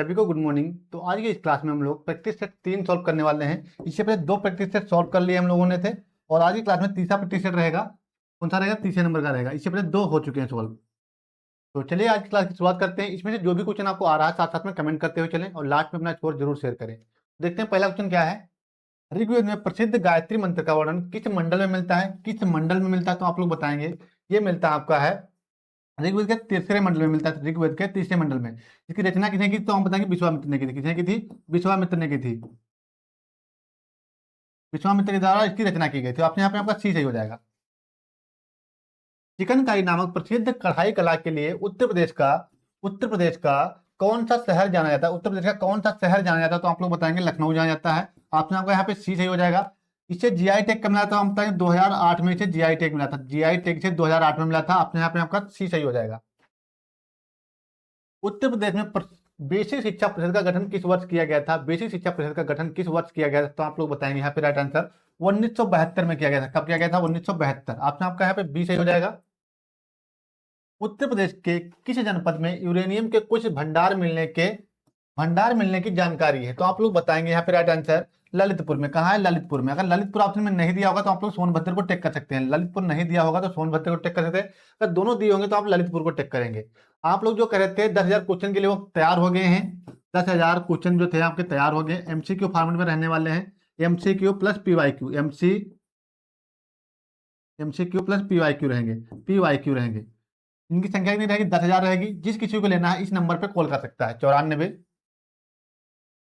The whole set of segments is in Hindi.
सभी को गुड मॉर्निंग। तो आज की इस क्लास में हम लोग प्रैक्टिस सेट 3 सॉल्व करने वाले हैं। इससे पहले 2 प्रैक्टिस सेट सॉल्व कर लिए हम लोगों ने थे, और आज की क्लास में तीसरा प्रैक्टिस सेट रहेगा। कौन सा रहेगा? तीसरे नंबर का रहेगा। इससे पहले 2 हो चुके हैं सॉल्व। तो चलिए आज की क्लास की शुरुआत करते हैं। इसमें से जो भी क्वेश्चन आपको आ रहा है साथ साथ में कमेंट करते हुए चलें, और लास्ट में अपना स्कोर जरूर शेयर करें। देखते हैं पहला क्वेश्चन क्या है। ऋग्वेद में प्रसिद्ध गायत्री मंत्र का वर्णन किस मंडल में मिलता है? किस मंडल में मिलता है तो आप लोग बताएंगे। ये मिलता है आपका है ऋग्वेद के तीसरे मंडल में मिलता है। ऋग्वेद के तीसरे मंडल में। इसकी रचना किसने की तो हम बताएंगे विश्वामित्र ने की थी। किसने की थी? विश्वामित्र ने की थी। विश्वामित्र के द्वारा इसकी रचना की गई थी। आपने यहाँ पे आपका सी सही हो जाएगा। चिकनकारी नामक प्रसिद्ध कढ़ाई कला के लिए उत्तर प्रदेश का कौन सा शहर जाना जाता है? उत्तर प्रदेश का कौन सा शहर जाना जाता है तो आप लोग बताएंगे लखनऊ जाना जाता है। आपने आपका यहाँ पे सी सही हो जाएगा। इसे जीआई टैग कब मिला था? हम बताएंगे 2008 में इसे जीआई टैग मिला था। जीआई टैग से 2008 में मिला था। आपने यहाँ पे आपका सी सही हो जाएगा। उत्तर प्रदेश में बेसिक शिक्षा परिषद का गठन किस वर्ष किया गया था? बेसिक शिक्षा परिषद का गठन किस वर्ष किया गया था तो आप लोग बताएंगे यहाँ पे राइट आंसर 1972 में किया गया था। कब किया गया था? 1972। आपने आपका यहाँ पे बी सही हो जाएगा। उत्तर प्रदेश के किस जनपद में यूरेनियम के कुछ भंडार मिलने की जानकारी है तो आप लोग बताएंगे यहाँ पे राइट आंसर ललितपुर में। कहाँ है? ललितपुर में। अगर ललितपुर ऑप्शन में नहीं दिया होगा तो आप लोग सोनभद्र को टेक कर सकते हैं। ललितपुर नहीं दिया होगा तो सोनभद्र को टेक कर सकते हैं। अगर दोनों दिए होंगे तो आप ललितपुर को टेक करेंगे। आप लोग जो कह रहे थे 10,000 क्वेश्चन के लिए वो तैयार हो गए हैं। 10,000 क्वेश्चन जो थे आपके तैयार हो गए। एमसीक्यू फॉर्मेट में रहने वाले हैं। MCQ plus PYQ MCQ plus PYQ रहेंगे। इनकी संख्या कितनी रहेगी? 10,000 रहेगी। जिस किसी को लेना है इस नंबर पे कॉल कर सकता है। 94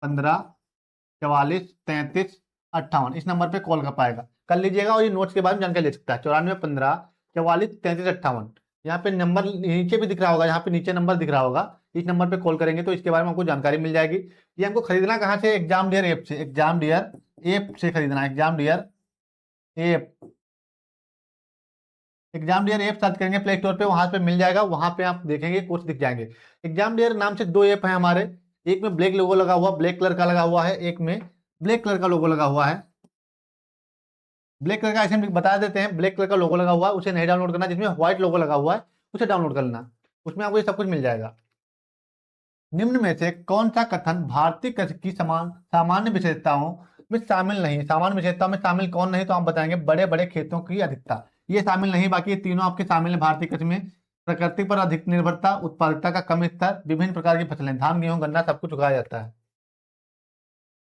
15 44 33 58 इस नंबर पे कॉल कर पाएगा, कर लीजिएगा। और ये नोट्स के बारे में जानकारी ले सकता है। 94 15 44 33 58। यहाँ पे नंबर नीचे भी दिख रहा होगा। यहाँ पे नीचे नंबर दिख रहा होगा। इस नंबर पे कॉल करेंगे तो इसके बारे में आपको जानकारी मिल जाएगी। ये हमको खरीदना कहाँ से? एग्जाम डियर ऐप से। खरीदना है। एग्जाम डियर ऐप सर्च करेंगे प्ले स्टोर पे, वहां पे मिल जाएगा। वहां पे आप देखेंगे कोर्स दिख जाएंगे। एग्जाम डियर नाम से 2 ऐप है हमारे। एक में ब्लैक लोगो लगा हुआ, ब्लैक कलर का लगा हुआ है। एक में ब्लैक कलर का लोगो लगा हुआ है। ब्लैक कलर का ऐसे हम बता देते हैं, ब्लैक कलर का लोगो लगा हुआ है उसे नहीं डाउनलोड करना। जिसमें व्हाइट लोगो लगा हुआ है उसे डाउनलोड कर लेना। उसमें आपको ये सब कुछ मिल जाएगा। निम्न में से कौन सा कथन भारतीय कृषि की सामान्य विशेषताओं में शामिल नहीं? सामान्य विशेषताओं में शामिल कौन नहीं तो आप बताएंगे बड़े बड़े खेतों की अधिकता। ये शामिल नहीं, बाकी ये तीनों आपके शामिल है। भारतीय कृषि में प्रकृति पर अधिक निर्भरता, उत्पादकता का कम स्तर, विभिन्न प्रकार की फसलें, धान गेहूं गन्ना सब कुछ उगाया जाता है।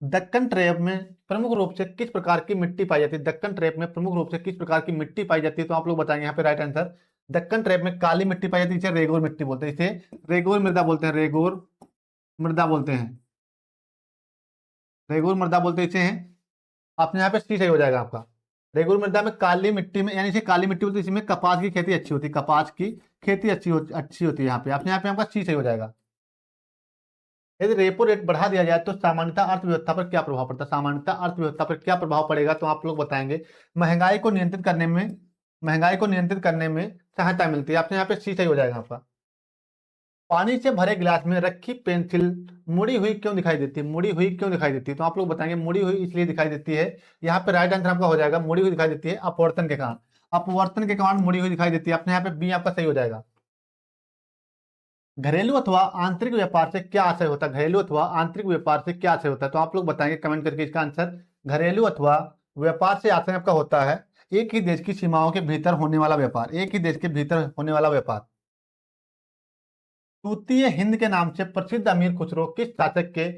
दक्कन ट्रैप में प्रमुख रूप से किस प्रकार की मिट्टी पाई जाती है? दक्कन ट्रैप में प्रमुख रूप से किस प्रकार की मिट्टी पाई जाती है तो आप लोग बताएंगे यहाँ पे राइट आंसर। दक्कन ट्रैप में काली मिट्टी पाई जाती है। इसे रेगोर मिट्टी बोलते हैं। इसे रेगोर मृदा बोलते हैं। रेगोर मृदा बोलते हैं। रेगुर मृदा बोलते इसे हैं। आपने यहाँ पे सी सही हो जाएगा आपका। रेगुर मृदा में काली मिट्टी में, यानी इसे काली मिट्टी बोलते हैं। इसमें कपास की खेती अच्छी होती है। कपास की खेती अच्छी होती है। यहाँ पे आपका सी सही हो जाएगा। यदि रेपो रेट बढ़ा दिया जाए तो सामान्यतः अर्थव्यवस्था पर क्या प्रभाव पड़ता है? सामान्यतः अर्थव्यवस्था पर क्या प्रभाव पड़ेगा तो आप लोग बताएंगे महंगाई को नियंत्रित करने में सहायता मिलती है। आपने यहाँ पे सी सही हो जाएगा आपका। पानी से भरे गिलास में रखी पेंसिल मुड़ी हुई क्यों दिखाई देती है? मुड़ी हुई क्यों दिखाई देती है तो आप लोग बताएंगे मुड़ी हुई इसलिए दिखाई देती है। यहाँ पे राइट आंसर आपका हो जाएगा मुड़ी हुई दिखाई देती है अपवर्तन के कारण। अपवर्तन के कारण मुड़ी हुई दिखाई देती है। अपने यहाँ पे बी आपका सही हो जाएगा। घरेलू अथवा आंतरिक व्यापार से क्या आशय होता है? घरेलू अथवा आंतरिक व्यापार से क्या आशय होता है तो आप लोग बताएंगे कमेंट करके इसका आंसर। घरेलू अथवा व्यापार से आशय आपका होता है एक ही देश की सीमाओं के भीतर होने वाला व्यापार। एक ही देश के भीतर होने वाला व्यापार। तूतीय हिंद के नाम से प्रसिद्ध अमीर खुसरो किस शासक के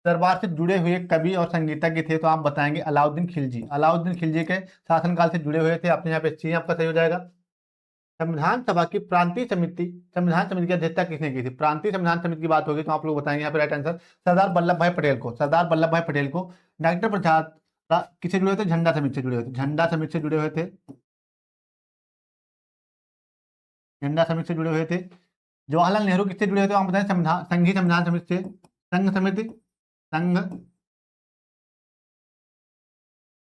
दरबार से जुड़े हुए कवि और संगीतज्ञ थे तो आप बताएंगे अलाउद्दीन खिलजी। अलाउद्दीन खिलजी के शासनकाल से जुड़े हुए थे। आपने यहाँ पे सी आपका सही हो जाएगा। संविधान समिति की अध्यक्षता किसने की थी? प्रांतीय संविधान समिति की बात होगी तो आप लोग बताएंगे यहाँ पे राइट आंसर सरदार वल्लभ भाई पटेल को। डॉक्टर प्रसाद किससे जुड़े हुए थे? झंडा समिति से जुड़े हुए थे। झंडा समिति से जुड़े हुए थे। जवाहरलाल नेहरू किससे जुड़े हुए थे? आप बताएं संघीय संविधान समिति से। संघ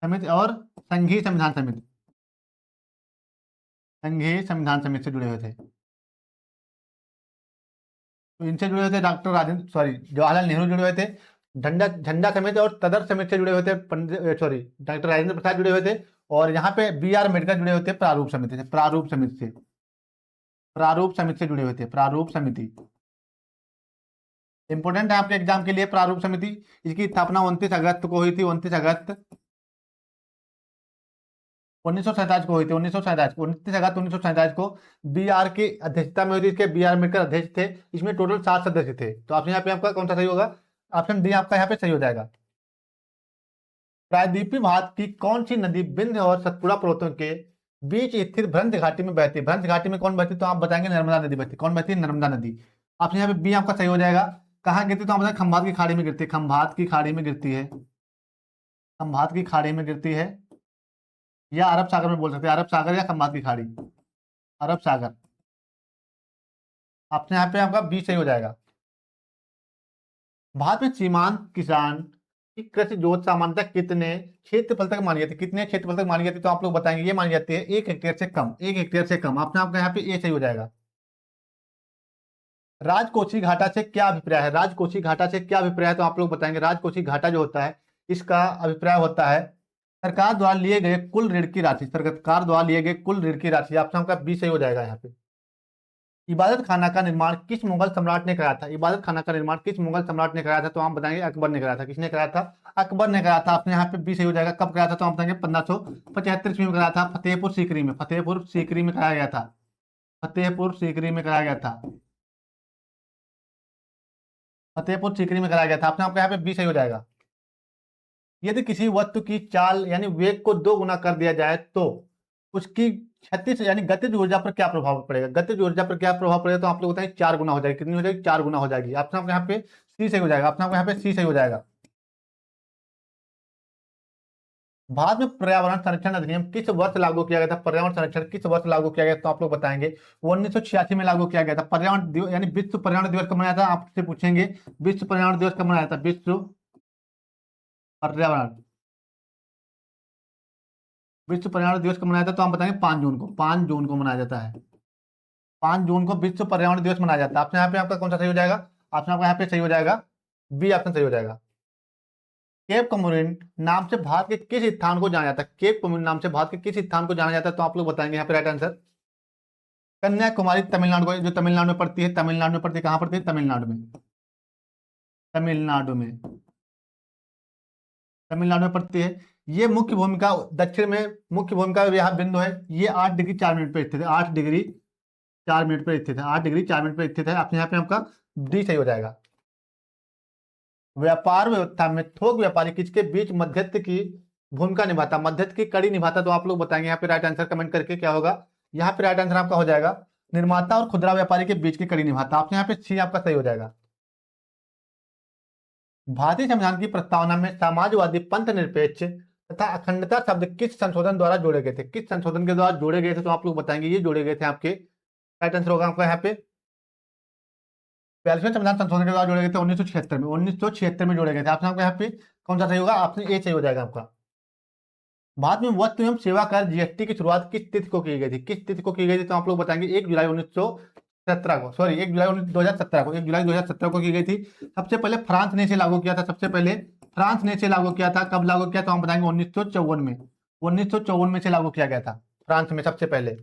समिति और संघीय संविधान समिति से जुड़े हुए थे। तो इनसे जुड़े हुए थे जवाहरलाल नेहरू जुड़े हुए थे। झंडा समिति और तदर समिति से जुड़े हुए थे डॉक्टर राजेंद्र प्रसाद जुड़े हुए थे। और यहाँ पे B.R. अम्बेडकर जुड़े हुए थे प्रारूप समिति से। प्रारूप समिति से जुड़े हुए थे। प्रारूप समिति। इंपोर्टेंट है आपके एग्जाम के लिए। प्रारूप समिति, इसकी स्थापना 29 अगस्त को हुई थी। 29 अगस्त 1947 को हुई थी। 29 अगस्त को बी आर की अध्यक्षता में हुई थी। इसके बी आर अम्बेडकर अध्यक्ष थे। इसमें टोटल 7 सदस्य थे। तो आप यहाँ पे आपका कौन सा सही होगा? ऑप्शन डी आपका यहाँ पे सही हो जाएगा। प्रायद्वीपीय भारत की कौन सी नदी विंध्य और सतपुड़ा पर्वतों के बीच स्थित भ्रंश घाटी में बहती है? भ्रंश घाटी में कौन बहती? तो आप बताएंगे नर्मदा नदी बहती। कौन बहती है? नर्मदा नदी। ऑप्शन यहाँ पे बी आपका सही हो जाएगा। कहाँ गिरती? तो आप बताएं खंभात की खाड़ी में गिरती है। खंभात की खाड़ी में गिरती है। खंभात की खाड़ी में गिरती है, या अरब सागर में बोल सकते हैं। अरब सागर या खंभात की खाड़ी। अरब सागर। ऑप्शन यहाँ पे आपका बी सही हो जाएगा। भारत में सीमांत किसान की कृषि जोत सामान्यतः कितने क्षेत्रफल तक मानी जाती है? कितने क्षेत्रफल तक मानी जाती है? तो आप लोग बताएंगे ये मानी जाती है 1 हेक्टेयर से कम। 1 हेक्टेयर से कम। आपने आपका यहाँ पे ए सही हो जाएगा। राजकोषी घाटा से क्या अभिप्राय है? राजकोषी घाटा से क्या अभिप्राय है? तो आप लोग बताएंगे राजकोषी घाटा जो होता है, इसका अभिप्राय होता है सरकार द्वारा लिए गए कुल ऋण की राशि। सरकार द्वारा लिए गए कुल ऋण की राशि। ऑप्शन आपका बी सही हो जाएगा यहाँ पे। इबादत खाना का निर्माण किस मुगल सम्राट ने कराया था? इबादत खाना का निर्माण किस मुगल सम्राट ने कराया था? तो आप बताएंगे अकबर ने कराया था। किसने कराया था? अकबर ने कराया था। आपने यहाँ पे बी सही हो जाएगा। कब कराया था? तो आप बताएंगे 1575 ईस्वी में कराया था, फतेहपुर सीकरी में। फतेहपुर सीकरी में कराया गया था। फतेहपुर सीकरी में कराया गया था। फतेहपुर सीकरी में कराया गया था। आपने आपका यहाँ पे बी सही हो जाएगा। यदि किसी वस्तु की चाल यानी वेग को 2 गुना कर दिया जाए तो उसकी क्षतिज यानी गतिज ऊर्जा पर क्या प्रभाव पड़ेगा? गतिज ऊर्जा पर क्या प्रभाव पड़ेगा? तो आप लोग बताएं 4 गुना हो जाएगी। कितनी हो जाएगी? 4 गुना हो जाएगी। आपने आपके यहाँ पे सी सही हो जाएगा। आपने आपके यहाँ पे सी सही हो जाएगा। भारत में पर्यावरण संरक्षण अधिनियम किस वर्ष लागू किया गया था? पर्यावरण संरक्षण किस वर्ष लागू किया गया? तो आप लोग बताएंगे 1986 में लागू किया गया था। पर्यावरण दिवस यानी विश्व पर्यावरण दिवस कब मनाया था? आपसे पूछेंगे विश्व पर्यावरण दिवस कब मनाया था? विश्व पर्यावरण विश्व पर्यावरण दिवस कब मनाया था? तो हम बताएंगे 5 जून को। 5 जून को मनाया जाता है। 5 जून को विश्व पर्यावरण दिवस मनाया जाता है। आपने यहाँ पे आपका कौन सा सही हो जाएगा? आपने आपका यहाँ पे सही हो जाएगा, बी ऑप्शन सही हो जाएगा। केप कमोरिन नाम से भारत के किस स्थान को जाना जाता है? केप कमोरिन नाम से भारत के किस स्थान को जाना जाता है? तो आप लोग बताएंगे यहाँ पे राइट आंसर कन्याकुमारी तमिलनाडु को, जो तमिलनाडु में पड़ती है। तमिलनाडु में पड़ती है। कहाँ पड़ती है? तमिलनाडु में। तमिलनाडु में। तमिलनाडु में पड़ती है। ये मुख्य भूमिका दक्षिण में मुख्य भूमिका यहाँ बिंदु है। ये 8 डिग्री 4 मिनट पे स्थित है। 8 डिग्री 4 मिनट पे स्थित है। 8 डिग्री 4 मिनट पे स्थित है। आपने यहाँ पे आपका डी सही हो जाएगा। व्यापार व्यवस्था में थोक व्यापारी किसके बीच मध्यस्थ की भूमिका निभाता? मध्यस्थ की कड़ी निभाता। तो आप लोग बताएंगे यहाँ पे राइट आंसर कमेंट करके क्या होगा। यहाँ पे राइट आंसर आपका हो जाएगा निर्माता और खुदरा व्यापारी के बीच की कड़ी निभाता। आपने यहाँ पे सी आपका सही हो जाएगा। भारतीय संविधान की प्रस्तावना में समाजवादी, पंथ निरपेक्ष तथा अखंडता शब्द किस संशोधन द्वारा जोड़े गए थे? किस संशोधन के द्वारा जोड़े गए थे? तो आप लोग बताएंगे ये जोड़े गए थे आपके राइट आंसर होगा आपका यहाँ पे 42वें संविधान संशोधन के द्वारा जोड़े गए थे 1976 में। 1976 में जोड़े गए थे। आपने आपका यहाँ पे कौन सा सही होगा? आपने ए सही हो जाएगा आपका। भारत में वस्तु एवं सेवा कर जीएसटी की शुरुआत किस तिथि को की गई थी? किस तिथि को की गई थी? तो आप लोग बताएंगे 1 जुलाई 1917 को। सॉरी 1 जुलाई 2017 को। 1 जुलाई 2017 को की गई थी। सबसे पहले फ्रांस ने इसे लागू किया था। सबसे पहले फ्रांस ने इसे लागू किया था। कब लागू किया? तो हम बताएंगे 1954 में। 1954 में इसे लागू किया गया था फ्रांस में सबसे पहले।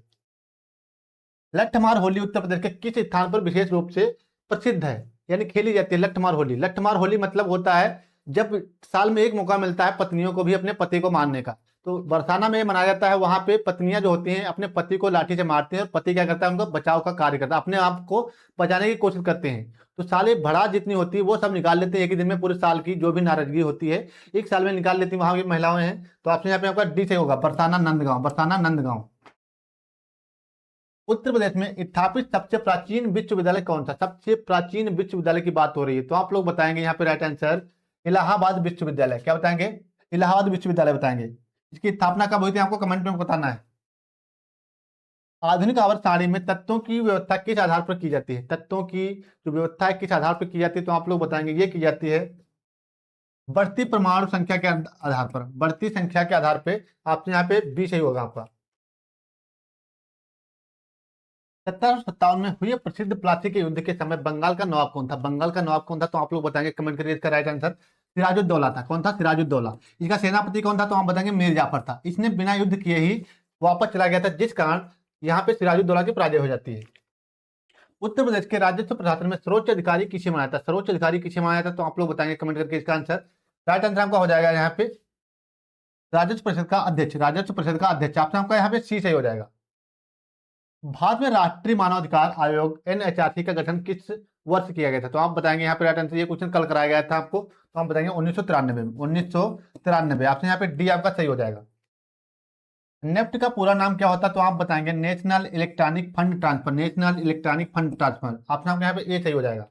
लट्ठमार होली उत्तर प्रदेश के किस स्थान पर विशेष रूप से प्रसिद्ध है यानी खेली जाती है? लट्ठमार होली। लट्ठमार होली मतलब होता है जब साल में एक मौका मिलता है पत्नियों को भी अपने पति को मारने का। तो बरसाना में मनाया जाता है। वहां पे पत्नियां जो होती हैं अपने पति को लाठी से मारती हैं और पति क्या करता है? उनको बचाव का कार्य करता है, अपने आप को बचाने की कोशिश करते हैं। तो साले भड़ास जितनी होती है वो सब निकाल लेते हैं एक ही दिन में। पूरे साल की जो भी नाराजगी होती है एक साल में निकाल लेती है वहां की महिलाएं हैं। तो आपने यहाँ पे आपका डी से होगा बरसाना नंदगांव। बरसाना नंदगांव। उत्तर प्रदेश में स्थापित सबसे प्राचीन विश्वविद्यालय कौन सा? सबसे प्राचीन विश्वविद्यालय की बात हो रही है। तो आप लोग बताएंगे यहाँ पे राइट आंसर इलाहाबाद विश्वविद्यालय। क्या बताएंगे? इलाहाबाद विश्वविद्यालय बताएंगे। इसकी स्थापना कब हुई थी? आपको कमेंट में बताना है। आधुनिक आवर्त सारणी में तत्वों की व्यवस्था किस आधार पर की जाती है? तत्वों की जो व्यवस्था है किस आधार पर की जाती है? तो आप लोग बताएंगे ये की जाती है बढ़ती परमाणु संख्या के आधार पर। बढ़ती संख्या के आधार पर। आपसे यहाँ पे बी सही होगा आपका। 1757 में हुए प्रसिद्ध प्लासी के युद्ध के समय बंगाल का नवाब कौन था? बंगाल का नवाब कौन था? तो आप लोग बताएंगे कमेंट करिए। इसका राइट आंसर सिराजुद्दौला था। कौन था? सिराजुद्दौला। इसका सेनापति कौन था? तो आप बताएंगे मीर जाफर था। इसने बिना युद्ध किए ही वापस चला गया था जिस कारण यहाँ पे सिराजुद्दौला की पराजय हो जाती है। उत्तर प्रदेश के राजस्व प्रशासन में सर्वोच्च अधिकारी किसे माना जाता है? सर्वोच्च अधिकारी किसे माना जाता है? तो आप लोग बताएंगे कमेंट करके इसका आंसर। राइट आंसर आपका हो जाएगा यहाँ पे राजस्व परिषद का अध्यक्ष, राजस्व परिषद का अध्यक्ष। ऑप्शन आपका यहाँ पे सी सही हो जाएगा। भारत में राष्ट्रीय मानवाधिकार आयोग एनएचआरसी का गठन किस वर्ष किया गया था? तो आप बताएंगे यहाँ पे राइट आंसर। ये क्वेश्चन कल कराया गया था आपको, तो हम बताएंगे 1993 में, 1993। ऑप्शन यहाँ पे डी आपका सही हो जाएगा। नेफ्ट का पूरा नाम क्या होता है? तो आप बताएंगे national electronic fund transfer, national electronic fund transfer. Option आपका यहाँ पे ए सही हो जाएगा।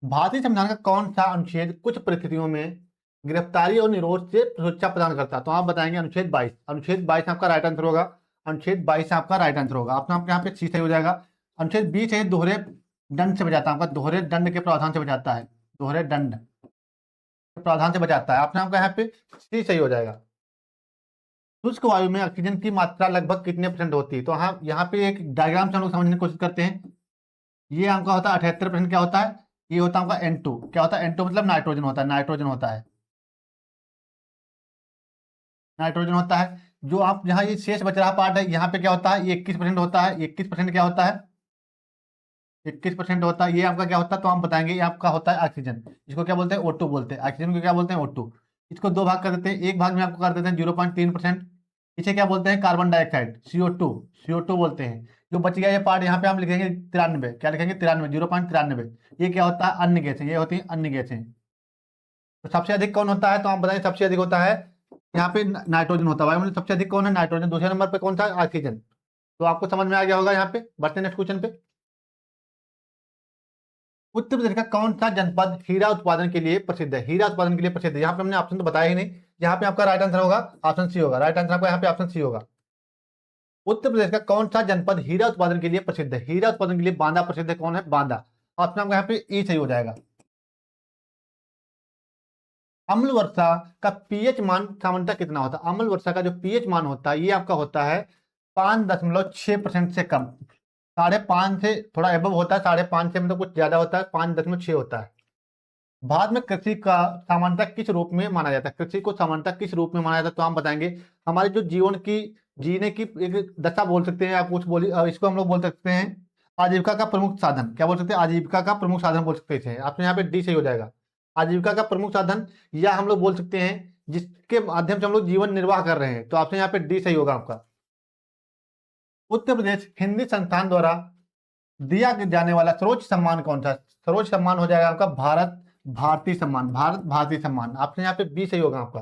भारतीय संविधान का कौन सा अनुच्छेद कुछ परिस्थितियों में गिरफ्तारी और निरोध से सुरक्षा प्रदान करता है? तो आप बताएंगे अनुच्छेद 22। अनुच्छेद 22 आपका राइट आंसर होगा। अनुच्छेद 22 आपका राइट आंसर होगा। ऑप्शन आपके यहाँ पे सी सही हो जाएगा। अनुच्छेद 20 है दोहरे दंड से बचाता है, आपका दोहरे दंड के प्रावधान से बचाता है, दोहरे दंड के प्रावधान से बचाता है। ऑप्शन आपका यहाँ पे सी सही हो जाएगा। शुष्क वायु में ऑक्सीजन की मात्रा लगभग कितने % होती है? तो हाँ, यहाँ पे एक डायग्राम से हम लोग समझने की कोशिश करते हैं। ये आपका होता है 78%। क्या होता है? ये होता है आपका N2। क्या होता है? N2 मतलब नाइट्रोजन होता है, नाइट्रोजन होता है, नाइट्रोजन होता है। जो आप यहाँ ये शेष बच रहा पार्ट है, यहाँ पे क्या होता है? ये 21% होता है। 21% क्या होता है? 21% होता है। ये आपका क्या होता है? तो हम बताएंगे ये आपका होता है ऑक्सीजन। इसको क्या बोलते हैं? O2 बोलते हैं। ऑक्सीजन को क्या बोलते हैं? O2। इसको दो भाग कर देते हैं, एक भाग में आपको कर देते हैं 0.3%। इसे क्या बोलते हैं? कार्बन डाइऑक्साइड, CO2, CO2 बोलते हैं। जो बच गया ये पार्ट, यहाँ पे हम लिखेंगे 93। क्या लिखेंगे? 93, 0.93। ये क्या होता है? अन्य गैसें। ये होती है अन्य गैसें। तो सबसे अधिक कौन होता है? तो आप बताइए सबसे अधिक होता है यहाँ पे नाइट्रोजन होता है। वायुमंडल सबसे अधिक कौन है? नाइट्रोजन। दूसरे नंबर पे कौन सा? ऑक्सीजन। तो आपको समझ में आ गया होगा। यहाँ पे बढ़ते हैं नेक्स्ट क्वेश्चन पे। उत्तर प्रदेश का कौन सा जनपद हीरा उत्पादन के लिए प्रसिद्ध है? हीरा उत्पादन के लिए प्रसिद्ध है। यहाँ पे हमने ऑप्शन तो बताया ही नहीं। यहाँ पे आपका राइट आंसर होगा ऑप्शन सी होगा। राइट आंसर आपका यहाँ पे ऑप्शन सी होगा। उत्तर प्रदेश का कौन सा जनपद हीरा उत्पादन के लिए प्रसिद्ध है? हीरा उत्पादन के लिए बांदा प्रसिद्ध है। कौन है? बांदा। ऑप्शन आपका यहाँ पे ई सही हो जाएगा। अम्ल वर्षा का पीएच मान सामान्यतः कितना होता है? अम्ल वर्षा का जो पीएच मान होता है, ये आपका होता है 5.6% से कम। 5.5 से थोड़ा एबव होता है, 5.5 से मतलब कुछ ज्यादा होता है, 5.6 होता है। भारत में कृषि का सामान्यतः किस रूप में माना जाता है? कृषि को सामान्यतः किस रूप में माना जाता है? तो हम बताएंगे हमारे जो जीवन की जीने की एक दशा बोल सकते हैं, आप कुछ बोलिए। इसको हम लोग बोल सकते हैं आजीविका का प्रमुख साधन। क्या बोल सकते हैं? आजीविका का प्रमुख साधन बोल सकते हैं। आपने यहाँ पे डी सही हो जाएगा। आजीविका का प्रमुख साधन, या हम लोग बोल सकते हैं जिसके माध्यम से हम लोग जीवन निर्वाह कर रहे हैं। तो आपने यहाँ पे डी सही होगा आपका। उत्तर प्रदेश हिंदी संस्थान द्वारा दिया जाने वाला सर्वोच्च सम्मान कौन सा? सर्वोच्च सम्मान हो जाएगा आपका भारत भारती सम्मान, भारत भारती सम्मान। आपने यहाँ पे बी सही होगा आपका।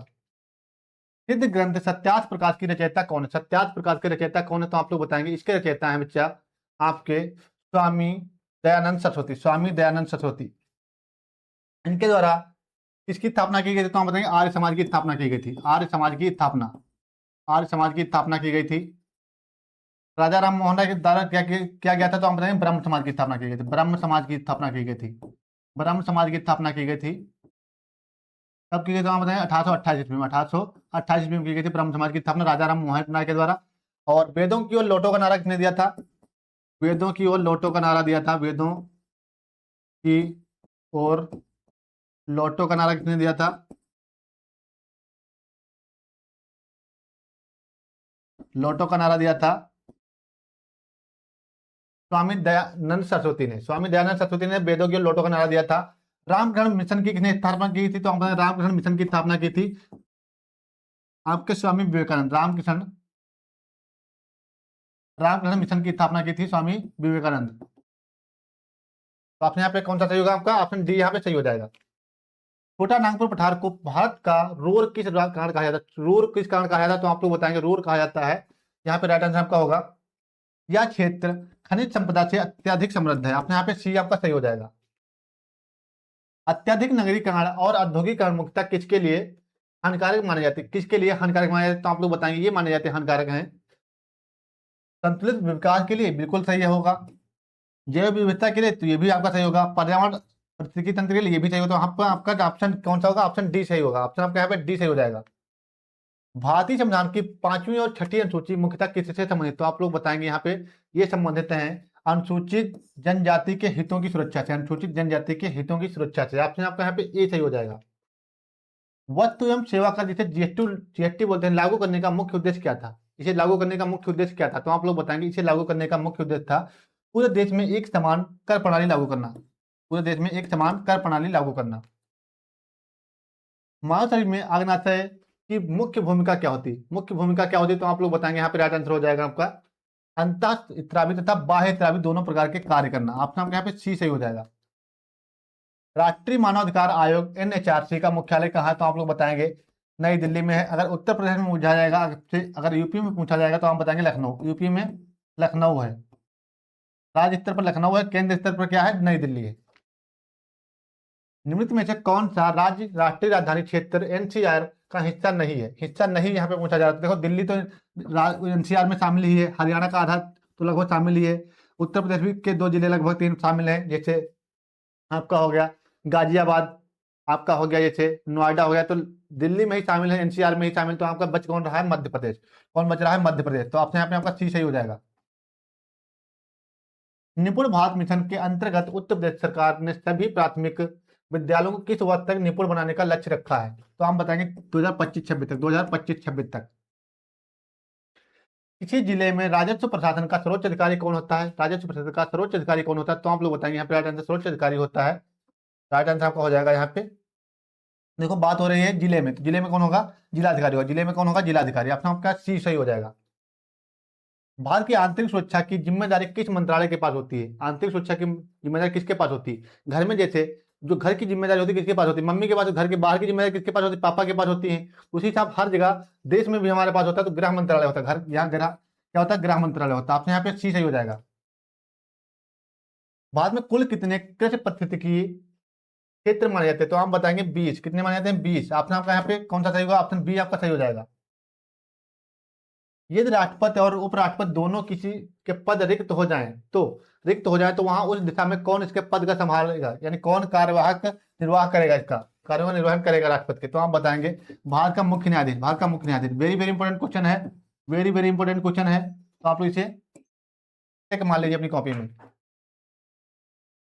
सिद्ध ग्रंथ सत्यार्थ प्रकाश की रचयिता कौन है? सत्यार्थ प्रकाश के रचयिता कौन है? तो आप लोग बताएंगे। इसके रचयिता है बच्चा आपके स्वामी दयानंद सरस्वती, स्वामी दयानंद सरस्वती। इनके द्वारा किसकी स्थापना की गई थी? तो हम बताएंगे आर्य समाज की स्थापना की गई थी। आर्य समाज की स्थापना, आर्य समाज की स्थापना की गई थी। राजा राम मोहन राय के द्वारा क्या गया था? तो हम बताएंगे ब्रह्म समाज की स्थापना की गई थी। ब्रह्म समाज की स्थापना की गई थी। ब्रह्म समाज की स्थापना की गई थी। कब की गई? तो हम बताएंगे 1828 ईस्वी में, 1828 ईस्वी में की गई थी ब्रह्म समाज की स्थापना राजा राम मोहन राय के द्वारा। और वेदों की ओर लौटो का नारा किसने दिया था? वेदों की ओर लौटो का नारा दिया था। वेदों की ओर लौटो का नारा किसने दिया था? लौटो का नारा दिया था स्वामी दयानंद सरस्वती ने। स्वामी दयानंद सरस्वती ने वेदों की ओर लौटो का नारा दिया था। रामकृष्ण मिशन की किसने स्थापना की थी? तो हम रामकृष्ण मिशन की स्थापना की थी आपके स्वामी विवेकानंद। रामकृष्ण मिशन की स्थापना की थी स्वामी विवेकानंद। तो आपने यहाँ पे कौन सा सही होगा? आपका ऑप्शन डी यहाँ पे सही हो जाएगा। छोटा नागपुर पठार को भारत का रूर किस कारण कहा जाता है? रूर किस कारण कहा जाता है? तो आप लोग बताएंगे रूर कहा जाता है। यहाँ पे राइट आंसर आपका होगा यह क्षेत्र खनिज संपदा से अत्यधिक समृद्ध है। आपने यहाँ पे सी आपका सही हो जाएगा। अत्यधिक नगरीकरण और औद्योगिकरण मुख्यतः किसके लिए हानिकारक माने जाते हैं? किसके लिए हानिकारक माने जाते हैं? तो आप लोग बताएंगे ये माने जाते हैं हानिकारक हैं संतुलित विकास के लिए, बिल्कुल सही होगा। जैव विविधता के लिए, तो ये भी आपका सही होगा। पर्यावरण पारिस्थितिकी तंत्र के लिए ये भी सही होगा। तो आपका ऑप्शन कौन सा होगा? ऑप्शन डी सही होगा। ऑप्शन आपका यहाँ पे डी सही हो जाएगा। भारतीय संविधान की 5वीं और 6ठी अनुसूची मुख्यतः किससे संबंधित? तो आप लोग बताएंगे यहाँ पे ये संबंधित हैं अनुसूचित जनजाति के हितों की सुरक्षा से। अनुसूचित जनजाति के हितों की सुरक्षा से। ऑप्शन आपका यहाँ पे ए सही हो जाएगा। वस्तु एवं सेवा कर जिसे जीएसटी बोलते हैं, लागू करने का मुख्य उद्देश्य क्या था? इसे लागू करने का मुख्य उद्देश्य क्या था? तो आप लोग बताएंगे इसे लागू करने का मुख्य उद्देश्य था पूरे देश में एक समान कर प्रणाली लागू करना, पूरे देश में एक समान कर प्रणाली लागू करना। मानव शरीर में अग्नाशय की मुख्य भूमिका क्या होती है? मुख्य भूमिका क्या होती है तो आप लोग बताएंगे, यहाँ पे राइट आंसर हो जाएगा आपका अंतःस्रावी तथा बाह्य स्रावी दोनों प्रकार के कार्य करना। ऑप्शन आपका यहाँ पे सी सही हो जाएगा। राष्ट्रीय मानवाधिकार आयोग एनएचआरसी का मुख्यालय कहाँ है तो आप लोग बताएंगे नई दिल्ली में है। अगर उत्तर प्रदेश में पूछा जाएगा, अगर यूपी में पूछा जाएगा तो हम बताएंगे लखनऊ, यूपी में लखनऊ है। राज्य स्तर पर लखनऊ है, केंद्र स्तर पर क्या है? नई दिल्ली है। निम्नलिखित में से कौन सा राज्य राष्ट्रीय राजधानी क्षेत्र एनसीआर का हिस्सा नहीं है? हिस्सा नहीं यहाँ पे पूछा जा रहा है। देखो दिल्ली तो एनसीआर में शामिल ही है, हरियाणा का आधा तो लगभग शामिल ही है, उत्तर प्रदेश भी के 2 जिले लगभग 3 शामिल हैं, जैसे आपका हो गया गाजियाबाद, आपका हो गया जैसे नोएडा हो गया, तो दिल्ली में ही शामिल है, एनसीआर में ही शामिल। तो आपका बच कौन रहा है? मध्य प्रदेश। कौन बच रहा है? मध्य प्रदेश। तो आपसे यहाँ पे आपका सी सही हो जाएगा। निपुण भारत मिशन के अंतर्गत उत्तर प्रदेश सरकार ने सभी प्राथमिक विद्यालयों को किस वर्ष तक निपुण बनाने का लक्ष्य रखा है? तो हम बताएंगे 2025-26 तक, 2025-26 तक। किसी जिले में राजस्व प्रशासन का सर्वोच्च अधिकारी कौन होता है? राजस्व प्रशासन का सर्वोच्च अधिकारी कौन होता है? तो आप लोग बताएंगे यहाँ पे राइट आंसर सर्वोच्च अधिकारी होता है। राइट आंसर आपका हो जाएगा यहाँ पे। देखो बात हो रही है जिले में, तो जिले में कौन होगा? जिलाधिकारी होगा। जिले में कौन होगा? जिलाधिकारी। ऑप्शन आपका सी सही हो जाएगा। भारत की आंतरिक सुरक्षा की जिम्मेदारी किस मंत्रालय के पास होती है? आंतरिक सुरक्षा की जिम्मेदारी किसके पास होती है? घर में जैसे जो घर की जिम्मेदारी होती है किसके पास होती है? मम्मी के पास। घर के बाहर की जिम्मेदारी किसके पास होती है? पापा के पास होती है। उसी हिसाब हर जगह देश में भी हमारे पास होता है, तो गृह मंत्रालय होता है। घर यहाँ गृह क्या होता है? गृह मंत्रालय होता है। आपसे यहाँ पे सी सही हो जाएगा। भारत में कुल कितने कृषि पारिस्थितिकी क्षेत्र माने जाते हैं? तो हम बताएंगे 20। कितने माने जाते हैं? 20। ऑप्शन आपका यहाँ पे कौन सा सही होगा? ऑप्शन बी आपका सही हो जाएगा। यदि राष्ट्रपति और उपराष्ट्रपति दोनों किसी के पद रिक्त हो जाए तो वहां उस दिशा में कौन इसके पद का संभालेगा, यानी कौन कार्यवाहक निर्वाह करेगा, इसका कार्यवाहक निर्वहन करेगा राष्ट्रपति के? तो हम बताएंगे भारत का मुख्य न्यायाधीश। भारत का मुख्य न्यायाधीश वेरी वेरी इंपॉर्टेंट क्वेश्चन है, वेरी वेरी इंपॉर्टेंट क्वेश्चन है। तो आप लोग इसे एक मान लीजिए अपनी कॉपी में।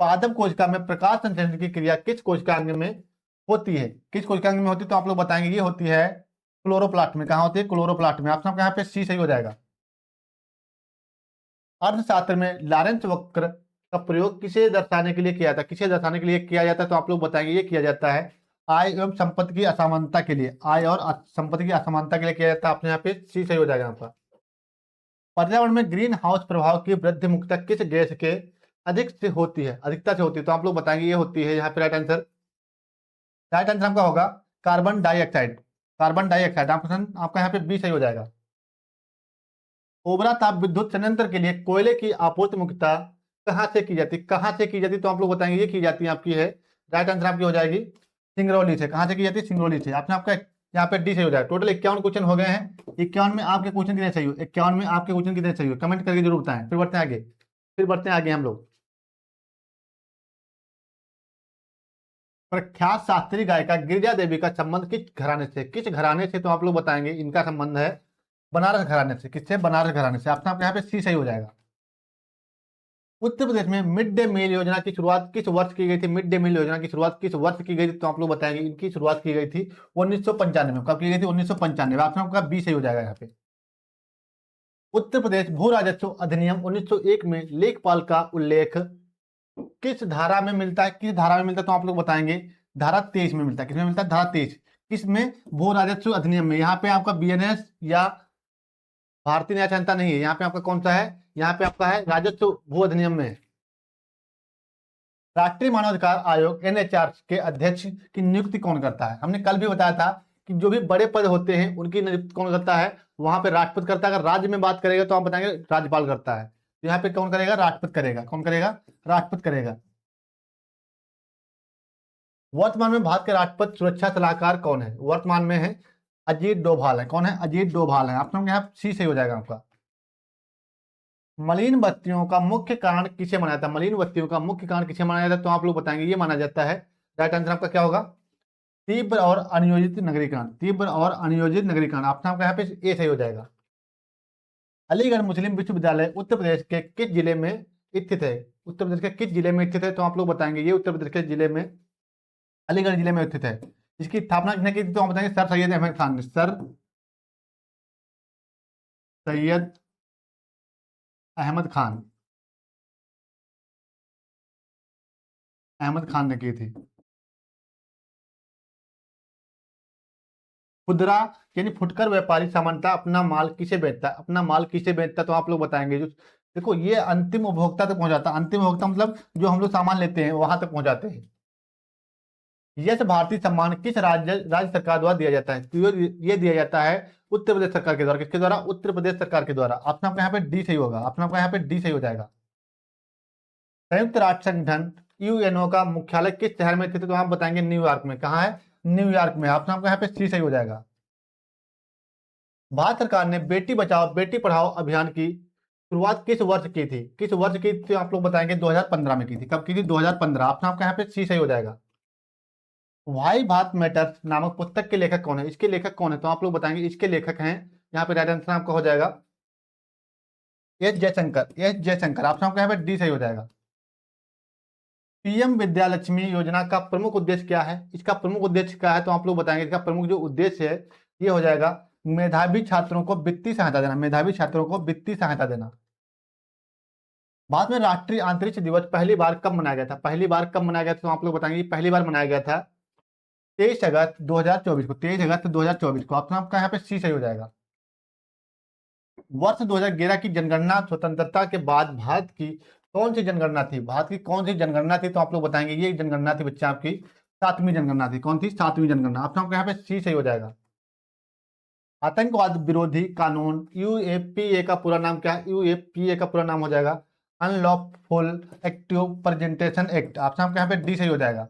पादप कोशिका में प्रकाश संश्लेषण की क्रिया किस कोशिकांग में होती है? किस कोशिकांग में होती है? तो आप लोग बताएंगे ये होती है क्लोरोप्लास्ट में। कहाँ होती है? क्लोरोप्लास्ट में। आपका यहाँ पे सी सही हो जाएगा। अर्थशास्त्र में लॉरेंस वक्र का प्रयोग किसे दर्शाने के लिए किया जाता है? किसे दर्शाने के लिए किया जाता है? तो आप लोग बताएंगे ये किया जाता है आय एवं संपत्ति की असमानता के लिए। आय और संपत्ति की असमानता के लिए किया जाता है। आपने यहाँ पे सी सही हो जाएगा आपका। पर्यावरण में ग्रीन हाउस प्रभाव की वृद्धि मुख्यतः किस गैस के अधिक से होती है, अधिकता से होती है? तो आप लोग बताएंगे ये होती है यहाँ पे राइट आंसर। राइट आंसर आपका होगा कार्बन डाइऑक्साइड। Carbon dioxide. आपका यहाँ पे बी सही हो जाएगा। ओबरा ताप विद्युत संयंत्र के लिए कोयले की आपूर्ति मुख्यतः कहाँ से की जाती है? कहाँ से की जाती है? तो आप लोग बताएंगे ये की जाती है आपकी है, राइट आंसर आपकी हो जाएगी सिंगरौली से। कहाँ से की जाती है? सिंगरौली से। आपने आपका यहाँ पे डी सही हो जाएगा। टोटल 51 क्वेश्चन हो गए हैं। 51 में आपके क्वेश्चन कितने सही हो? 51 में आपके क्वेश्चन कितने सही हो? कमेंट करके जरूर बताएं। फिर बढ़ते हैं आगे, फिर बढ़ते हैं आगे हम लोग। प्रख्यात शास्त्रीय गायिका गिरिजा देवी का संबंध किस घराने से? किस घराने से? तो आप लोग बताएंगे इनका संबंध है बनारस घराने से। किससे? बनारस घराने से। आपका यहाँ पे सी सही हो जाएगा। उत्तर प्रदेश में मिड डे मील योजना की शुरुआत किस वर्ष की गई थी? मिड डे मील योजना की शुरुआत किस वर्ष की गई थी? तो आप लोग बताएंगे इनकी शुरुआत की गई थी 1995 में। कब की गई थी? 1995। ऑप्शन आपका बी सही हो जाएगा यहाँ पे। उत्तर प्रदेश भू राजस्व अधिनियम 1901 में लेखपाल का उल्लेख किस धारा में मिलता है? किस धारा में मिलता है? तो आप लोग बताएंगे धारा 23 में मिलता है। किसमें मिलता है? धारा 23। किसमें? भू राजस्व अधिनियम में। यहाँ पे आपका बीएनएस या भारतीय न्याय संहिता नहीं है, यहाँ पे आपका कौन सा है? यहाँ पे आपका है राजस्व भू अधिनियम में। राष्ट्रीय मानवाधिकार आयोग एनएचआर के अध्यक्ष की नियुक्ति कौन करता है? हमने कल भी बताया था कि जो भी बड़े पद होते हैं उनकी नियुक्ति कौन करता है? वहां पे राष्ट्रपति करता है। अगर राज्य में बात करेगा तो हम बताएंगे राज्यपाल करता है। तो यहाँ पे कौन करेगा? राष्ट्रपति करेगा। कौन करेगा? राष्ट्रपति करेगा। वर्तमान में भारत के राष्ट्रपति सुरक्षा सलाहकार कौन है? वर्तमान में है अजीत डोभाल है। कौन है? अजीत डोभाल है। आपका यहाँ सी सही हो जाएगा आपका। मलिन बत्तियों का मुख्य कारण किसे माना जाता है? मलिन बत्तियों का मुख्य कारण किसे माना जाता है? तो आप लोग बताएंगे ये माना जाता है, राइट आंसर आपका क्या होगा? तीव्र और अनियोजित नगरीकरण। तीव्र और अनियोजित नगरीकरण। आपका यहाँ पे ए सही हो जाएगा। अलीगढ़ मुस्लिम विश्वविद्यालय उत्तर प्रदेश के किस जिले में स्थित है? उत्तर प्रदेश के किस जिले में स्थित है? तो आप लोग बताएंगे ये उत्तर प्रदेश के जिले में अलीगढ़ जिले में स्थित है। इसकी स्थापना किसने की थी? तो हम बताएंगे सर सैयद अहमद खान ने। सर सैयद अहमद खान। अहमद खान ने की थी। खुदरा यानी फुटकर व्यापारी सामान्यतः अपना माल किसे बेचता है, अपना माल किसे बेचता है, तो आप लोग बताएंगे। जो देखो ये अंतिम उपभोक्ता तक पहुंचाता है, अंतिम उपभोक्ता मतलब जो हम लोग सामान लेते हैं वहां तक पहुंचाते हैं। यह भारतीय सम्मान किस राज्य सरकार द्वारा दिया जाता है, तो ये दिया जाता है उत्तर प्रदेश सरकार के द्वारा। किसके द्वारा? उत्तर प्रदेश सरकार के द्वारा। ऑप्शन आपका यहाँ पे डी सही होगा, ऑप्शन आपका यहाँ पे डी सही हो जाएगा। संयुक्त राष्ट्र संगठन यूएनओ का मुख्यालय किस शहर में स्थित है, तो आप बताएंगे न्यूयॉर्क में। कहाँ है? न्यूयॉर्क में। ऑप्शन आपका यहाँ पे सी सही हो जाएगा। भारत सरकार ने बेटी बचाओ बेटी पढ़ाओ अभियान की शुरुआत किस वर्ष की थी, किस वर्ष की थी आप लोग बताएंगे? 2015 में की थी। कब की थी? 2015। ऑप्शन आपका यहाँ पे सी सही हो जाएगा। वाई भारत मैटर्स नामक पुस्तक के लेखक कौन है, इसके लेखक कौन है, तो आप लोग बताएंगे इसके लेखक हैं, यहाँ पे राइट आंसर आपका हो जाएगा S Jaishankar. S Jaishankar. Option आपका यहाँ पे डी सही हो जाएगा। पीएम विद्यालक्ष्मी योजना का प्रमुख उद्देश्य क्या है, इसका प्रमुख उद्देश्य क्या है, तो आप लोग बताएंगे इसका प्रमुख जो उद्देश्य है ये हो जाएगा मेधावी छात्रों को वित्तीय सहायता देना। मेधावी छात्रों को वित्तीय सहायता देना। बाद में राष्ट्रीय अंतरिक्ष दिवस पहली बार कब मनाया गया था, पहली बार कब मनाया गया था, तो आप लोग बताएंगे पहली बार मनाया गया था 23 अगस्त 2024 को। 23 अगस्त 2024 को। ऑप्शन आपका यहाँ पे सी सही हो जाएगा। वर्ष 2011 की जनगणना स्वतंत्रता के बाद भारत की कौन सी जनगणना थी, भारत की कौन सी जनगणना थी, तो आप लोग बताएंगे ये जनगणना थी बच्चे आपकी 7वीं जनगणना थी। कौन थी? 7वीं जनगणना। ऑप्शन आपका यहाँ पे सी सही हो जाएगा। आतंकवाद विरोधी कानून यूएपीए का पूरा नाम क्या है? यूएपीए का पूरा नाम हो जाएगा unlawful active presentation act. Option आपका यहाँ पे डी सही हो जाएगा।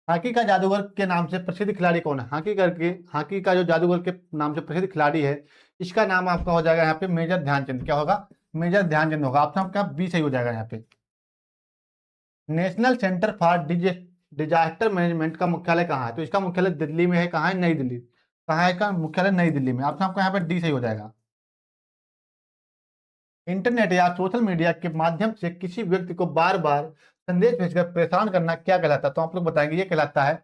हॉकी का जादूगर के नाम से प्रसिद्ध खिलाड़ी कौन है? हॉकी का जो जादूगर के नाम से प्रसिद्ध खिलाड़ी है इसका नाम आपका हो जाएगा यहाँ पे मेजर ध्यानचंद। क्या होगा? मेजर ध्यानचंद होगा। ऑप्शन आपका बी सही हो जाएगा यहाँ पे। National centre for disaster management का मुख्यालय कहाँ है, तो इसका मुख्यालय दिल्ली में है। कहाँ है? नई दिल्ली। कहाँ है इसका मुख्यालय? नई दिल्ली में। ऑप्शन आपका यहाँ पे डी सही हो जाएगा। इंटरनेट या सोशल मीडिया के माध्यम से किसी व्यक्ति को बार बार संदेश भेजकर परेशान करना क्या कहलाता है, तो आप लोग बताएंगे ये कहलाता है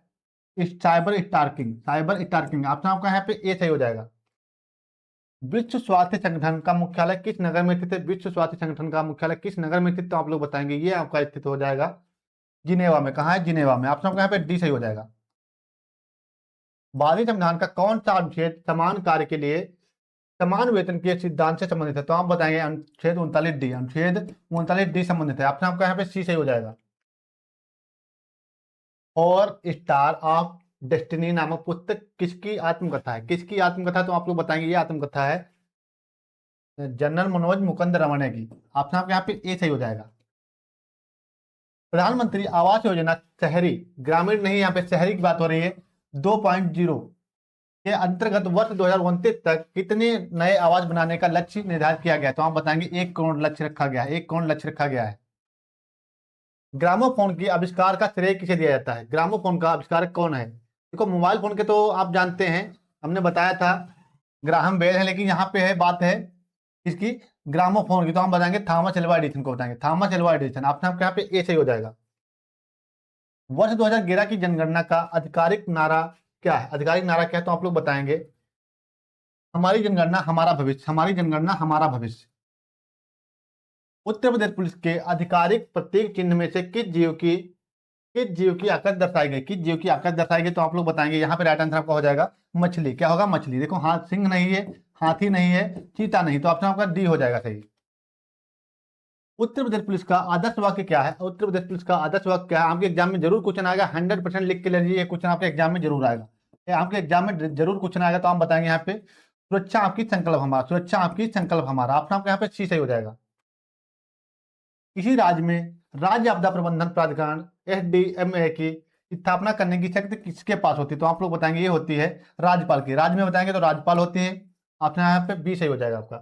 साइबर स्टार्किंग। साइबर स्टार्किंग। ऑप्शन आपका यहाँ पे ए सही हो जाएगा। विश्व स्वास्थ्य संगठन का मुख्यालय किस नगर में स्थित है? विश्व स्वास्थ्य संगठन का मुख्यालय किस नगर में स्थित, तो आप लोग बताएंगे ये आपका स्थित हो जाएगा जिनेवा में। कहाँ है? जिनेवा में। ऑप्शन आपका यहाँ पे डी सही हो जाएगा। भारतीय संविधान का कौन सा अनुच्छेद समान कार्य के लिए समान वेतन के सिद्धांत से संबंधित है, तो आप बताएंगे अनुच्छेद 39D। अनुच्छेद 39D संबंधित है। ऑप्शन आपका यहाँ पे सी सही हो जाएगा। और स्टार ऑफ डेस्टिनी नामक पुस्तक किसकी आत्मकथा है, किसकी आत्मकथा, तो आप लोग बताएंगे ये आत्मकथा है जनरल मनोज मुकुंद रमणे की। ऑप्शन आपके यहाँ पे ए सही हो जाएगा। प्रधानमंत्री आवास योजना शहरी ग्रामीण नहीं, यहाँ पे शहरी की बात हो रही है 2.0 के अंतर्गत वर्ष 2029 तक कितने नए आवास बनाने का लक्ष्य निर्धारित किया गया है, तो आप बताएंगे 1 करोड़ लक्ष्य रखा गया है। 1 करोड़ लक्ष्य रखा गया है। ग्रामोफोन के आविष्कार का श्रेय किसे दिया जाता है? ग्रामोफोन का आविष्कारक कौन है? देखो मोबाइल फोन के तो आप जानते हैं, हमने बताया था ग्राहम बेल है, लेकिन यहाँ पे है बात है इसकी ग्रामोफोन की, तो हम बताएंगे थॉमस एल्वा एडिसन को बताएंगे। Thomas Alva Edison. आपके यहाँ पे ए सही हो जाएगा। वर्ष 2011 की जनगणना का आधिकारिक नारा क्या है? आधिकारिक नारा क्या है, तो आप लोग बताएंगे हमारी जनगणना हमारा भविष्य। हमारी जनगणना हमारा भविष्य। उत्तर प्रदेश पुलिस के आधिकारिक प्रतीक चिन्ह में से किस जीव की आकृति दर्शाई गई, किस जीव की आकृति दर्शाई गई, तो आप लोग बताएंगे यहाँ पे राइट आंसर आपका हो जाएगा मछली। क्या होगा? मछली। देखो हाथ सिंह नहीं है, हाथी नहीं है, चीता नहीं, तो ऑप्शन आपका डी हो जाएगा सही। उत्तर प्रदेश पुलिस का आदर्श वाक्य क्या है? उत्तर प्रदेश पुलिस का आदर्श वाक्य क्या है? आपके एग्जाम में जरूर क्वेश्चन आएगा, 100% लिख के लीजिए, ये क्वेश्चन आपके एग्जाम में जरूर आएगा। आपके एग्जाम में जरूर क्वेश्चन आएगा, तो हम बताएंगे यहाँ पे सुरक्षा आपकी संकल्प हमारा। सुरक्षा आपकी संकल्प हमारा। ऑप्शन आपका यहाँ पे सी सही हो जाएगा। किसी राज्य में राज्य आपदा प्रबंधन प्राधिकरण SDMA की स्थापना करने की शक्ति किसके पास होती है, तो आप लोग बताएंगे ये होती है राज्यपाल की। राज्य में बताएंगे तो राज्यपाल होती है। आपने यहाँ पे बी सही हो जाएगा आपका।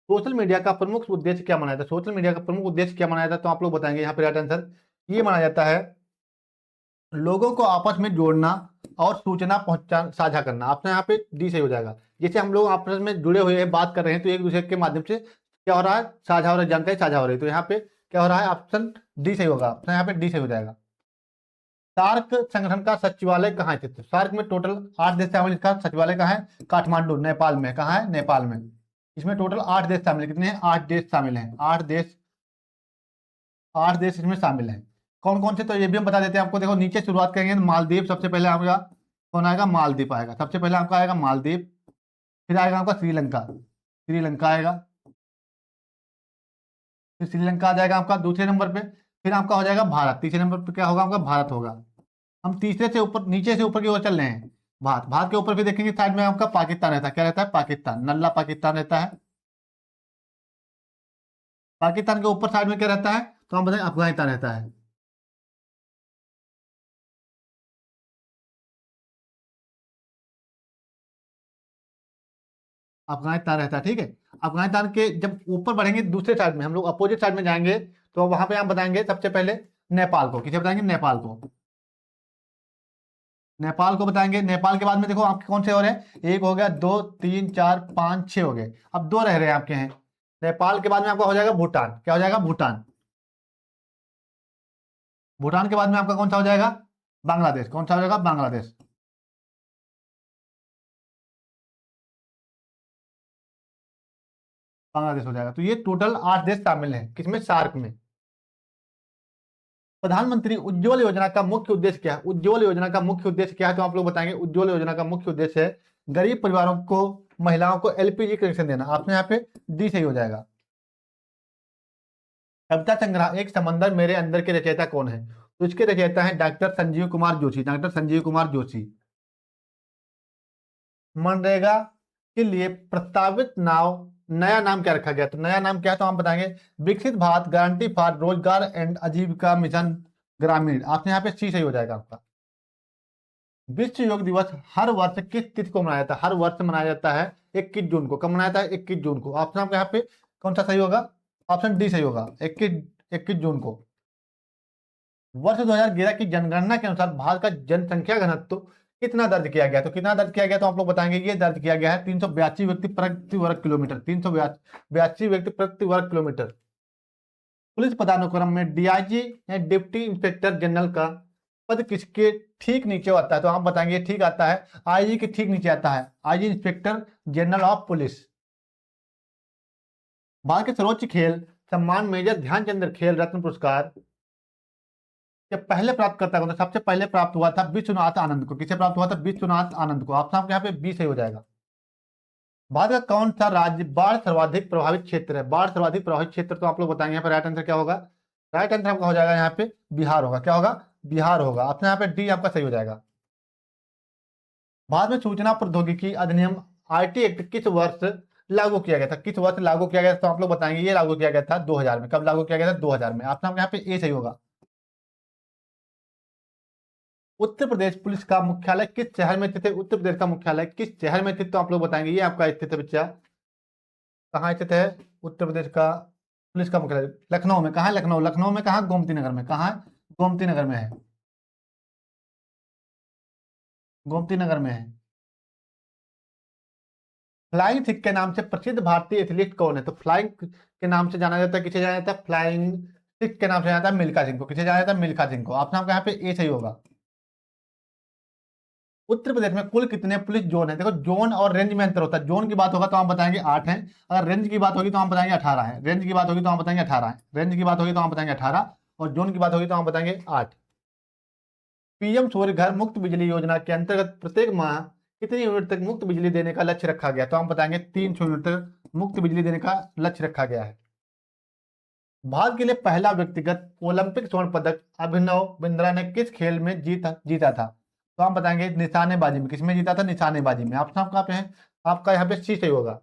सोशल मीडिया का प्रमुख उद्देश्य क्या मनाया था? सोशल मीडिया का प्रमुख उद्देश्य क्या मनाया था, तो आप लोग बताएंगे यहाँ पे राइट आंसर ये माना जाता है लोगों को आपस में जोड़ना और सूचना पहुंचा साझा करना। आपने यहाँ पे डी सही हो जाएगा। जैसे हम लोग आपस में जुड़े हुए हैं, बात कर रहे हैं, तो एक दूसरे के माध्यम से क्या हो रहा है? साझा हो रहा है, जानकारी साझा हो रही है। तो यहाँ पे क्या हो रहा है? ऑप्शन डी सही होगा। ऑप्शन यहाँ पे डी सही हो जाएगा। सार्क संगठन का सचिवालय कहाँ स्थित है? सार्क में टोटल 8 देश शामिल। इसका सचिवालय कहाँ है? काठमांडू, नेपाल में। कहाँ है? नेपाल में। इसमें टोटल 8 देश शामिल है। कितने हैं? 8 देश शामिल हैं। 8 देश 8 देश इसमें शामिल हैं। कौन कौन से, तो ये भी हम बता देते हैं आपको। देखो नीचे शुरुआत करेंगे तो मालदीव सबसे पहले आएगा। कौन आएगा? मालदीव आएगा सबसे पहले, आपका आएगा मालदीव। फिर आएगा आपका श्रीलंका, श्रीलंका आएगा। फिर श्रीलंका आ जाएगा आपका दूसरे नंबर पे। फिर आपका हो जाएगा भारत, तीसरे नंबर पे क्या होगा आपका? भारत होगा। हम तीसरे से ऊपर, नीचे से ऊपर की ओर चल रहे हैं। भारत, भारत के ऊपर फिर देखेंगे साइड में आपका पाकिस्तान रहता है। क्या रहता है? पाकिस्तान, नल्ला पाकिस्तान रहता है। पाकिस्तान के ऊपर साइड में क्या रहता है? तो हम बताएं अफगानिस्तान रहता है। अफगानिस्तान रहता है, ठीक है। अफगानिस्तान के जब ऊपर बढ़ेंगे दूसरे साइड में, हम लोग अपोजिट साइड में जाएंगे, तो वहां पे हम बताएंगे सबसे पहले नेपाल को। किसे बताएंगे? नेपाल को। नेपाल को बताएंगे। नेपाल के बाद में देखो आपके कौन से और हैं? एक हो गया, दो, तीन, चार, पाँच, छह हो गए। अब दो रह रहे हैं आपके हैं। नेपाल के बाद में आपका हो जाएगा भूटान। क्या हो जाएगा? भूटान। भूटान के बाद में आपका कौन सा हो जाएगा? बांग्लादेश। कौन सा हो जाएगा? बांग्लादेश। बांग्लादेश हो जाएगा। तो ये टोटल 8 देश शामिल हैं किसमें? सार्क में। प्रधानमंत्री उज्ज्वल योजना का मुख्य उद्देश्य क्या है? उज्ज्वल योजना का मुख्य उद्देश्य क्या है? तो आप लोग बताएंगे उज्ज्वल योजना का मुख्य उद्देश्य है गरीब परिवारों को, महिलाओं को एलपीजी कनेक्शन देना। आपने यहाँ पे डी सही हो जाएगा। कविता संग्रह एक समंदर मेरे अंदर के रचयिता कौन है? तो इसके रचयिता है डॉक्टर संजीव कुमार जोशी। डॉक्टर संजीव कुमार जोशी। मनरेगा के लिए प्रस्तावित नाव, नया नाम क्या रखा गया? तो नया नाम क्या है? तो हम बताएंगे विकसित भारत गारंटी फॉर रोजगार एंड आजीविका मिशन ग्रामीण। आपने यहाँ पे सी सही हो जाएगा आपका। विश्व योग दिवस हर वर्ष किस तिथि को मनाया जाता है? हर वर्ष मनाया जाता है 21 जून को। कब मनाया जाता है? 21 जून को। ऑप्शन आपका यहाँ पे कौन सा सही होगा? ऑप्शन डी सही होगा, 21 जून को। वर्ष 2011 की जनगणना के अनुसार भारत का जनसंख्या घनत्व कितना दर्ज किया गया? तो कितना दर्ज किया गया? तो आप लोग बताएंगे ये दर्ज किया गया है 382 व्यक्ति प्रति वर्ग किलोमीटर। 382 व्यक्ति प्रति वर्ग किलोमीटर। पुलिस पदानुक्रम में डीआईजी या डिप्टी इंस्पेक्टर जनरल का पद किसके ठीक नीचे आता है? तो आप बताएंगे ठीक आता है आईजी के ठीक नीचे आता है, IG inspector general of police. Bharat के सर्वोच्च खेल सम्मान मेजर ध्यानचंद खेल रत्न पुरस्कार के पहले प्राप्तकर्ता कौन था? सबसे पहले प्राप्त हुआ था विश्वनाथ आनंद को। किसे प्राप्त हुआ था? विश्वनाथ आनंद को। आप यहाँ पे बी सही हो जाएगा। भारत का कौन सा राज्य बाढ़ सर्वाधिक प्रभावित क्षेत्र है? बाढ़ सर्वाधिक प्रभावित क्षेत्र, तो आप लोग बताएंगे यहाँ पे राइट आंसर क्या होगा? राइट आंसर आपका हो जाएगा यहाँ पे बिहार होगा। क्या होगा? बिहार होगा। आपने यहाँ पे डी आपका सही हो जाएगा। भारत में सूचना प्रौद्योगिकी अधिनियम आईटी एक्ट किस वर्ष लागू किया गया था? किस वर्ष लागू किया गया था? तो आप लोग बताएंगे ये लागू किया गया था 2000 में। कब लागू किया गया था? 2000 में। आपने यहाँ पे ए सही होगा। उत्तर प्रदेश पुलिस का मुख्यालय किस शहर में स्थित है? उत्तर प्रदेश का मुख्यालय किस शहर में स्थित? तो आप लोग बताएंगे ये आपका स्थित है बच्चा। कहाँ स्थित है उत्तर प्रदेश का पुलिस का मुख्यालय? लखनऊ में। कहाँ है? लखनऊ। लखनऊ में कहाँ? गोमती नगर में। कहाँ है? गोमती नगर में है। गोमती नगर में है। फ्लाइंग सिख के नाम से प्रसिद्ध भारतीय एथलीट कौन है? तो फ्लाइंग के नाम से जाना जाता है, किसे जाना जाता है? फ्लाइंग सिख के नाम से जाना जाता है मिल्खा सिंह को। किसे जाना जाता है? मिल्खा सिंह को। आपका नाम यहाँ पे ए सही होगा। उत्तर प्रदेश में कुल कितने पुलिस जोन है? देखो जोन और रेंज में अंतर होता है। जोन की बात होगा तो हम बताएंगे 8 है। अगर रेंज की बात होगी तो हम बताएंगे 18 है। रेंज की बात होगी तो हम बताएंगे 18 है। रेंज की बात होगी तो हम बताएंगे 18, और जोन की बात होगी तो हम बताएंगे 8। पीएम सूर्य घर मुफ्त बिजली योजना के अंतर्गत प्रत्येक माह कितनी यूनिट तक मुफ्त बिजली देने का लक्ष्य रखा गया? तो हम बताएंगे 300 यूनिट तक मुफ्त बिजली देने का लक्ष्य रखा गया है। भारत के लिए पहला व्यक्तिगत ओलंपिक स्वर्ण पदक अभिनव बिंद्रा ने किस खेल में जीता था? तो हम बताएंगे निशानेबाजी में। किसमें जीता था? निशानेबाजी में। ऑप्शन आपका पे है, आपका यहाँ पे सी सही होगा।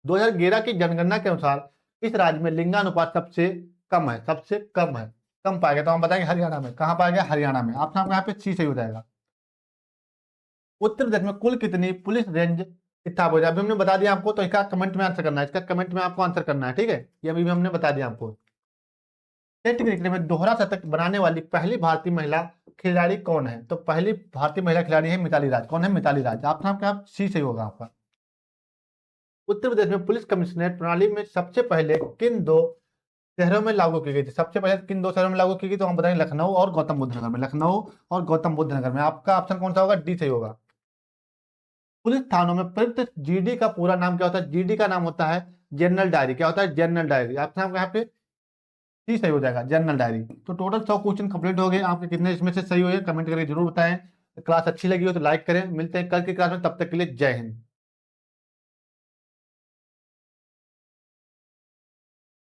2011 की जनगणना के अनुसार इस राज्य में लिंगानुपात सबसे कम है। सबसे कम है, कम पाया गया। तो हम बताएंगे हरियाणा में। कहाँ पाया गया? हरियाणा में। ऑप्शन आपका यहाँ पे सी सही हो जाएगा। उत्तर प्रदेश में कुल कितनी पुलिस रेंज स्थापित हो जाए? अभी हमने बता दिया आपको, तो इसका कमेंट में आंसर करना है। इसका कमेंट में आपको आंसर करना है, ठीक है। ये अभी भी हमने बता दिया आपको। टेस्ट क्रिकेट में दोहरा शतक बनाने वाली पहली भारतीय महिला खिलाड़ी कौन है? तो पहली भारतीय महिला खिलाड़ी है मिताली राज। कौन है? मिताली राज। आपका नाम क्या? सी सही होगा आपका। उत्तर प्रदेश में पुलिस कमिश्नरेट प्रणाली में सबसे पहले किन दो शहरों में लागू की गई थी? सबसे पहले किन दो शहरों में लागू की गई? तो हम बताएंगे लखनऊ और गौतम बुद्ध नगर में। लखनऊ और गौतम बुद्ध नगर में। आपका ऑप्शन कौन सा होगा? डी सही होगा। पुलिस थानों में प्रयुक्त जीडी का पूरा नाम क्या होता है? जीडी का नाम होता है जनरल डायरी। क्या होता है? General diary. आपका नाम यहाँ पे सी सही हो जाएगा, जनरल डायरी। तो टोटल 100 क्वेश्चन कंप्लीट हो गए। आपके कितने इसमें से सही हुए कमेंट करके जरूर बताएं। क्लास अच्छी लगी हो तो लाइक करें। मिलते हैं कल की क्लास में, तब तक के लिए जय हिंद।